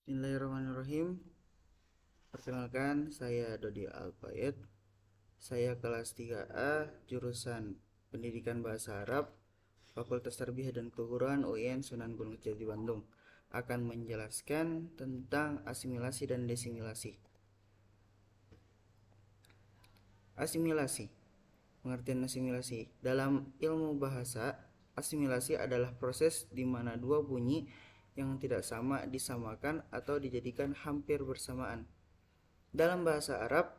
Bismillahirrahmanirrahim. Perkenalkan, saya Dodi Alfayed. Saya kelas 3A, jurusan Pendidikan Bahasa Arab, Fakultas Tarbiyah dan Keguruan UIN Sunan Gunung Jati Bandung, akan menjelaskan tentang asimilasi dan desimilasi. Asimilasi. Pengertian asimilasi. Dalam ilmu bahasa, asimilasi adalah proses di mana dua bunyi yang tidak sama disamakan atau dijadikan hampir bersamaan. Dalam bahasa Arab,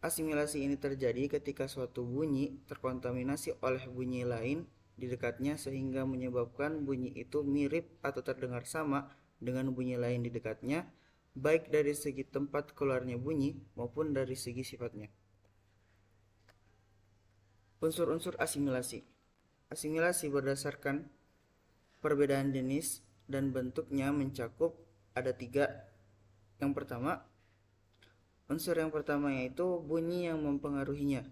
asimilasi ini terjadi ketika suatu bunyi terkontaminasi oleh bunyi lain di dekatnya sehingga menyebabkan bunyi itu mirip atau terdengar sama dengan bunyi lain di dekatnya, baik dari segi tempat keluarnya bunyi maupun dari segi sifatnya. Unsur-unsur asimilasi. Asimilasi berdasarkan perbedaan jenis dan bentuknya mencakup ada 3. Yang pertama, unsur yang pertama yaitu bunyi yang mempengaruhinya,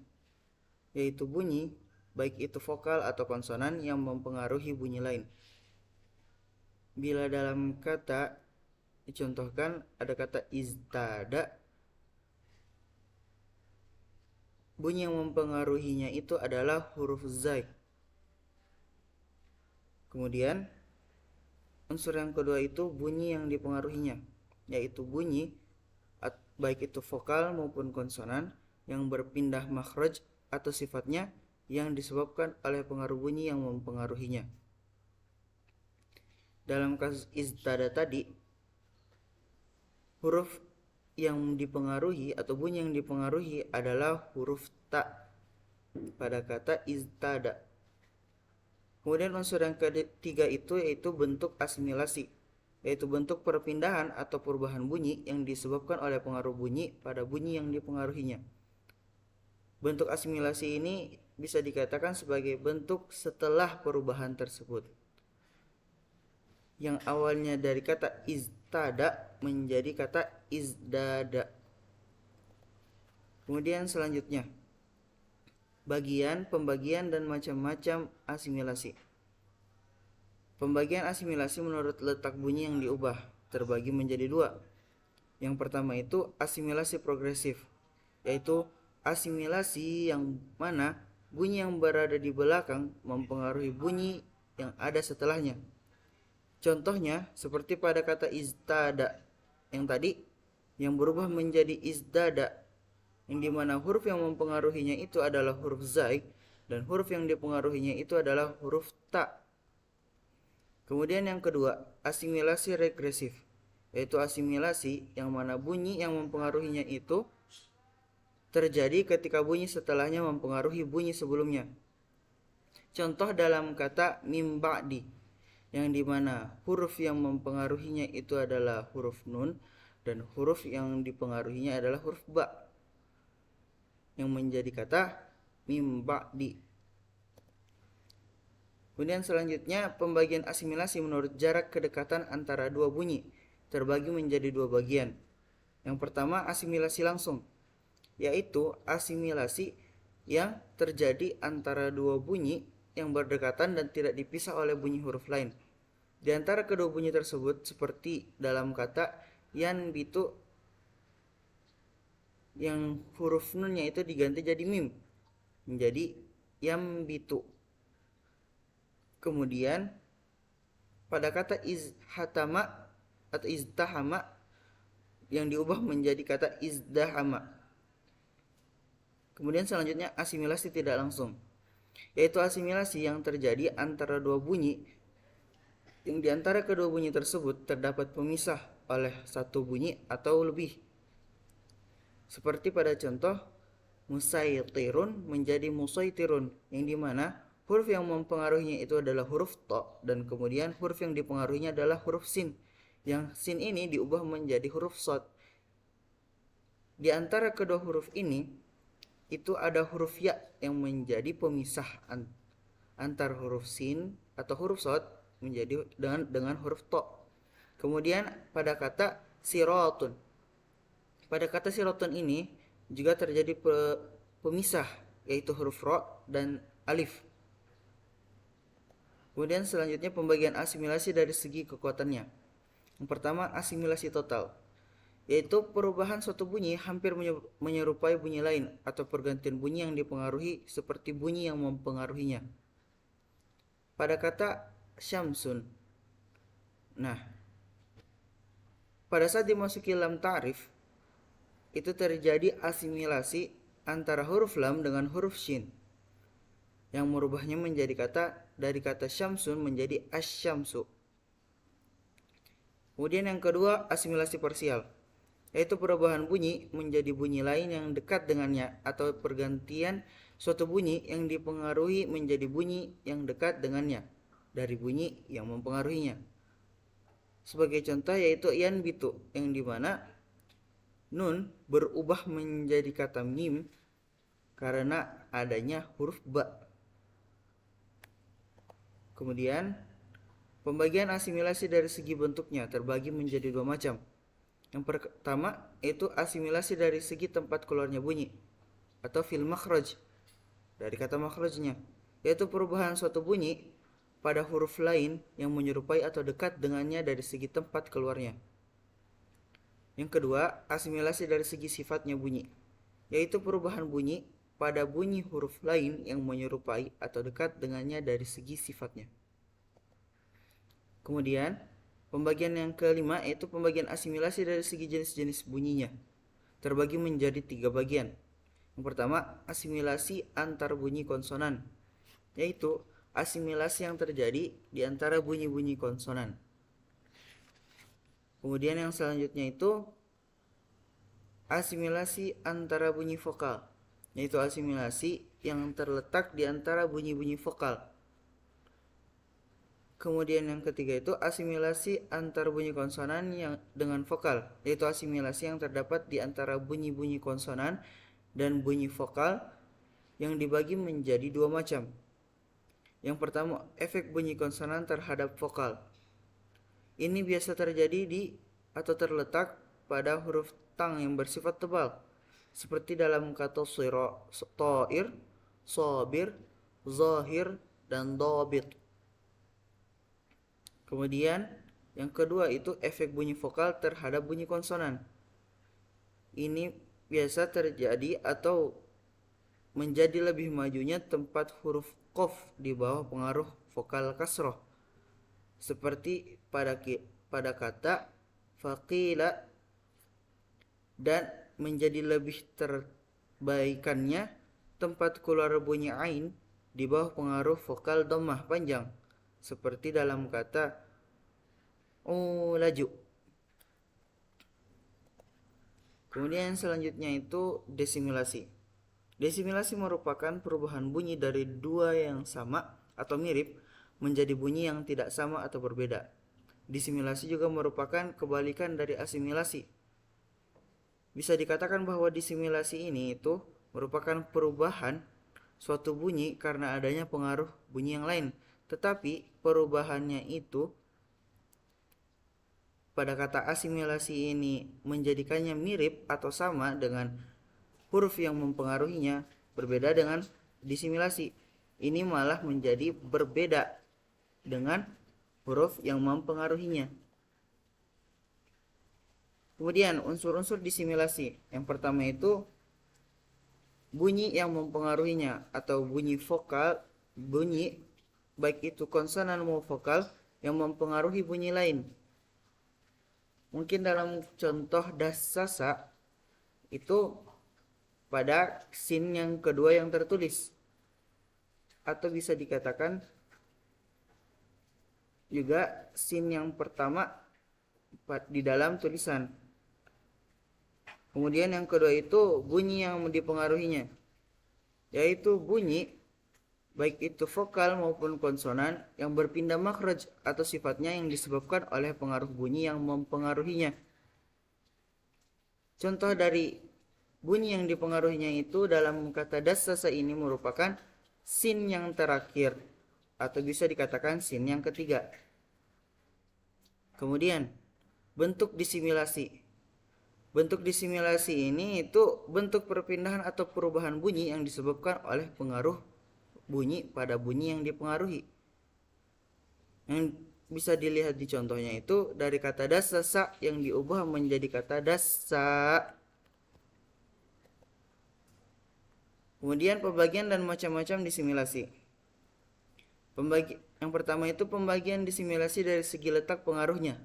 yaitu bunyi baik itu vokal atau konsonan yang mempengaruhi bunyi lain. Bila dalam kata dicontohkan ada kata iztada, bunyi yang mempengaruhinya itu adalah huruf zai. Kemudian unsur yang kedua itu bunyi yang dipengaruhinya, yaitu bunyi baik itu vokal maupun konsonan yang berpindah makhraj atau sifatnya yang disebabkan oleh pengaruh bunyi yang mempengaruhinya. Dalam kasus iztada tadi, huruf yang dipengaruhi atau bunyi yang dipengaruhi adalah huruf ta pada kata iztada. Kemudian unsur yang ketiga itu yaitu bentuk asimilasi, yaitu bentuk perpindahan atau perubahan bunyi yang disebabkan oleh pengaruh bunyi pada bunyi yang dipengaruhinya. Bentuk asimilasi ini bisa dikatakan sebagai bentuk setelah perubahan tersebut, yang awalnya dari kata iztada menjadi kata izdada. Kemudian selanjutnya, pembagian dan macam-macam asimilasi. Pembagian asimilasi menurut letak bunyi yang diubah terbagi menjadi 2. Yang pertama itu asimilasi progresif, yaitu asimilasi yang mana bunyi yang berada di belakang mempengaruhi bunyi yang ada setelahnya. Contohnya seperti pada kata iztada yang tadi, yang berubah menjadi izdada, yang dimana huruf yang mempengaruhinya itu adalah huruf zai dan huruf yang dipengaruhinya itu adalah huruf ta. Kemudian yang kedua, asimilasi regresif, yaitu asimilasi yang mana bunyi yang mempengaruhinya itu terjadi ketika bunyi setelahnya mempengaruhi bunyi sebelumnya. Contoh dalam kata mim ba'di, yang dimana huruf yang mempengaruhinya itu adalah huruf nun dan huruf yang dipengaruhinya adalah huruf ba, yang menjadi kata mim ba'di. Kemudian selanjutnya pembagian asimilasi menurut jarak kedekatan antara dua bunyi terbagi menjadi 2 bagian. Yang pertama asimilasi langsung, yaitu asimilasi yang terjadi antara dua bunyi yang berdekatan dan tidak dipisah oleh bunyi huruf lain. Di antara kedua bunyi tersebut seperti dalam kata yan bitu, yang huruf nunnya itu diganti jadi mim menjadi yam bitu. Kemudian pada kata izhatama atau izdahama yang diubah menjadi kata izdahama. Kemudian selanjutnya asimilasi tidak langsung, yaitu asimilasi yang terjadi antara dua bunyi yang diantara kedua bunyi tersebut terdapat pemisah oleh satu bunyi atau lebih. Seperti pada contoh musaitirun menjadi musaitirun, yang dimana huruf yang mempengaruhinya itu adalah huruf to dan kemudian huruf yang dipengaruhinya adalah huruf sin, yang sin ini diubah menjadi huruf sod. Di antara kedua huruf ini itu ada huruf ya yang menjadi pemisah antar huruf sin atau huruf sod menjadi dengan huruf to. Kemudian pada kata sirotun, pada kata sirotun ini juga terjadi pemisah, yaitu huruf ro dan alif. Kemudian selanjutnya pembagian asimilasi dari segi kekuatannya. Yang pertama, asimilasi total, yaitu perubahan suatu bunyi hampir menyerupai bunyi lain atau pergantian bunyi yang dipengaruhi seperti bunyi yang mempengaruhinya. Pada kata syamsun. Nah, pada saat dimasuki lam ta'rif, itu terjadi asimilasi antara huruf lam dengan huruf shin yang merubahnya menjadi dari kata syamsun menjadi asyamsu. Kemudian yang kedua, asimilasi parsial, yaitu perubahan bunyi menjadi bunyi lain yang dekat dengannya atau pergantian suatu bunyi yang dipengaruhi menjadi bunyi yang dekat dengannya dari bunyi yang mempengaruhinya. Sebagai contoh yaitu yanbitu, yang dimana nun berubah menjadi kata mim karena adanya huruf ba. Kemudian pembagian asimilasi dari segi bentuknya terbagi menjadi dua macam. Yang pertama itu asimilasi dari segi tempat keluarnya bunyi atau fil makhraj, dari kata makhrajnya, yaitu perubahan suatu bunyi pada huruf lain yang menyerupai atau dekat dengannya dari segi tempat keluarnya. Yang kedua, asimilasi dari segi sifatnya bunyi, yaitu perubahan bunyi pada bunyi huruf lain yang menyerupai atau dekat dengannya dari segi sifatnya. Kemudian pembagian yang kelima yaitu pembagian asimilasi dari segi jenis-jenis bunyinya, terbagi menjadi 3 bagian. Yang pertama, asimilasi antar bunyi konsonan, yaitu asimilasi yang terjadi di antara bunyi-bunyi konsonan. Kemudian yang selanjutnya itu asimilasi antara bunyi vokal, yaitu asimilasi yang terletak di antara bunyi-bunyi vokal. Kemudian yang ketiga itu asimilasi antar bunyi konsonan yang dengan vokal, yaitu asimilasi yang terdapat di antara bunyi-bunyi konsonan dan bunyi vokal yang dibagi menjadi 2 macam. Yang pertama, efek bunyi konsonan terhadap vokal. Ini biasa terjadi di atau terletak pada huruf tang yang bersifat tebal, seperti dalam kata ta'ir, sabir, zahir, dan dobit. Kemudian yang kedua itu efek bunyi vokal terhadap bunyi konsonan. Ini biasa terjadi atau menjadi lebih majunya tempat huruf qaf di bawah pengaruh vokal kasroh, seperti pada kata faqila, dan menjadi lebih terbaikannya tempat keluar bunyi ain di bawah pengaruh vokal dhammah panjang, seperti dalam kata laju. Kemudian selanjutnya itu desimilasi. Desimilasi merupakan perubahan bunyi dari 2 yang sama atau mirip menjadi bunyi yang tidak sama atau berbeda. Desimilasi juga merupakan kebalikan dari asimilasi. Bisa dikatakan bahwa desimilasi ini itu merupakan perubahan suatu bunyi karena adanya pengaruh bunyi yang lain, tetapi perubahannya itu pada kata asimilasi ini menjadikannya mirip atau sama dengan huruf yang mempengaruhinya. Berbeda dengan disimilasi, ini malah menjadi berbeda dengan huruf yang mempengaruhinya. Kemudian unsur-unsur disimilasi. Yang pertama itu bunyi yang mempengaruhinya atau bunyi vokal, bunyi baik itu konsonan maupun vokal yang mempengaruhi bunyi lain. Mungkin dalam contoh dasasa itu pada sin yang kedua yang tertulis, atau bisa dikatakan juga sin yang pertama di dalam tulisan. Kemudian yang kedua itu bunyi yang dipengaruhinya, yaitu bunyi baik itu vokal maupun konsonan yang berpindah makhraj atau sifatnya yang disebabkan oleh pengaruh bunyi yang mempengaruhinya. Contoh dari bunyi yang dipengaruhinya itu dalam kata dassasa ini merupakan sin yang terakhir atau bisa dikatakan sin yang ketiga. Kemudian bentuk disimilasi. Bentuk disimilasi ini itu bentuk perpindahan atau perubahan bunyi yang disebabkan oleh pengaruh bunyi pada bunyi yang dipengaruhi. Yang bisa dilihat di contohnya itu dari kata dasa yang diubah menjadi kata dasa. Kemudian pembagian dan macam-macam disimilasi. Yang pertama itu pembagian disimilasi dari segi letak pengaruhnya.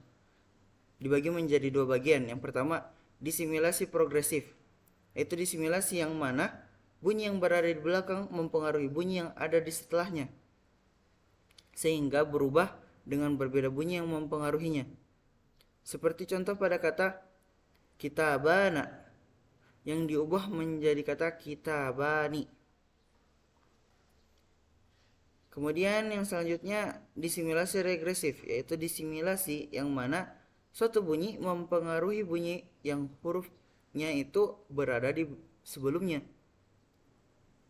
Dibagi menjadi dua bagian. Yang pertama, disimilasi progresif. Yaitu disimilasi yang mana bunyi yang berada di belakang mempengaruhi bunyi yang ada di setelahnya, sehingga berubah dengan berbeda bunyi yang mempengaruhinya. Seperti contoh pada kata kitabana yang diubah menjadi kata kitabani. Kemudian yang selanjutnya disimilasi regresif, yaitu disimilasi yang mana suatu bunyi mempengaruhi bunyi yang hurufnya itu berada di sebelumnya.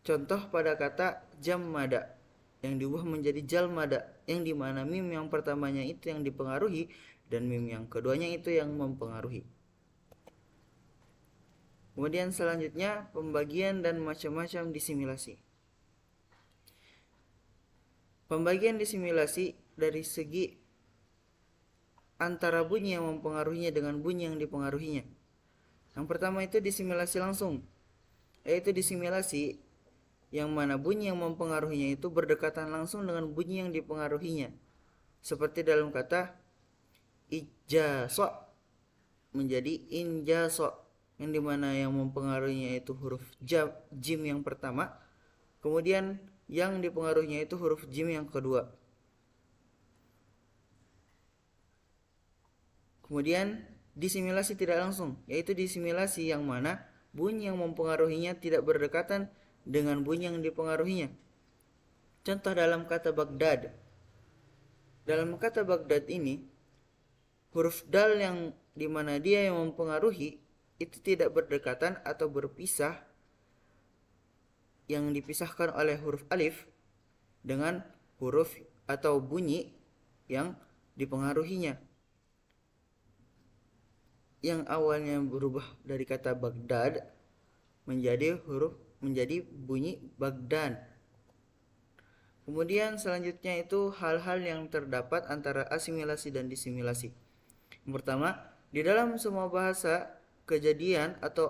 Contoh pada kata jammada yang diubah menjadi jalmada, yang dimana mim yang pertamanya itu yang dipengaruhi dan mim yang keduanya itu yang mempengaruhi. Kemudian selanjutnya pembagian dan macam-macam disimilasi. Pembagian disimilasi dari segi antara bunyi yang mempengaruhinya dengan bunyi yang dipengaruhinya. Yang pertama itu disimilasi langsung, yaitu disimilasi yang mana bunyi yang mempengaruhinya itu berdekatan langsung dengan bunyi yang dipengaruhinya. Seperti dalam kata ijaso menjadi injaso, yang dimana yang mempengaruhinya itu huruf jim yang pertama, kemudian yang dipengaruhinya itu huruf jim yang kedua. Kemudian disimilasi tidak langsung, yaitu disimilasi yang mana bunyi yang mempengaruhinya tidak berdekatan dengan bunyi yang dipengaruhinya. Contoh dalam kata Baghdad. Dalam kata Baghdad ini, huruf dal yang dimana dia yang mempengaruhi itu tidak berdekatan atau berpisah, yang dipisahkan oleh huruf alif dengan huruf atau bunyi yang dipengaruhinya, yang awalnya berubah dari kata Baghdad menjadi bunyi Bagdan. Kemudian selanjutnya itu hal-hal yang terdapat antara asimilasi dan disimilasi. Yang pertama, di dalam semua bahasa kejadian atau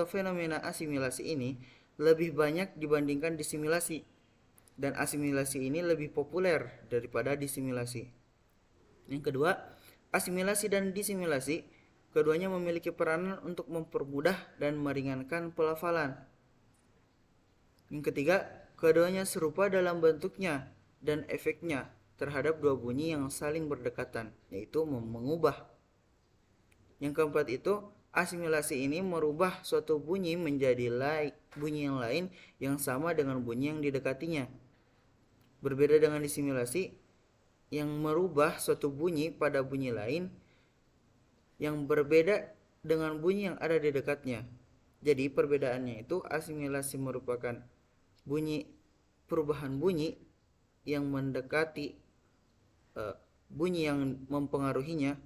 fenomena asimilasi ini lebih banyak dibandingkan disimilasi, dan asimilasi ini lebih populer daripada disimilasi. Yang kedua, asimilasi dan disimilasi keduanya memiliki peranan untuk mempermudah dan meringankan pelafalan. Yang ketiga, keduanya serupa dalam bentuknya dan efeknya terhadap dua bunyi yang saling berdekatan, yaitu mengubah. Yang keempat itu, asimilasi ini merubah suatu bunyi menjadi bunyi yang lain yang sama dengan bunyi yang didekatinya. Berbeda dengan disimilasi yang merubah suatu bunyi pada bunyi lain yang berbeda dengan bunyi yang ada di dekatnya. Jadi perbedaannya itu asimilasi merupakan perubahan bunyi yang mendekati bunyi yang mempengaruhinya,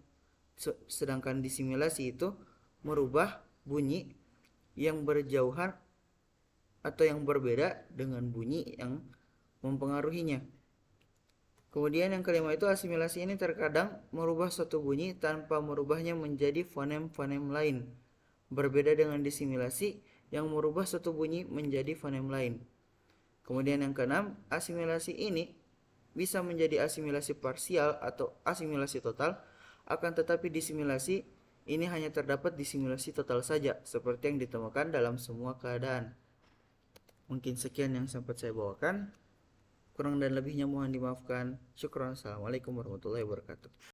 sedangkan disimilasi itu merubah bunyi yang berjauhan atau yang berbeda dengan bunyi yang mempengaruhinya. Kemudian yang kelima itu asimilasi ini terkadang merubah suatu bunyi tanpa merubahnya menjadi fonem-fonem lain, berbeda dengan disimilasi yang merubah suatu bunyi menjadi fonem lain. Kemudian yang keenam, asimilasi ini bisa menjadi asimilasi parsial atau asimilasi total, akan tetapi disimilasi ini hanya terdapat disimilasi total saja, seperti yang ditemukan dalam semua keadaan. Mungkin sekian yang sempat saya bawakan. Kurang dan lebihnya mohon dimaafkan. Syukran. Assalamualaikum warahmatullahi wabarakatuh.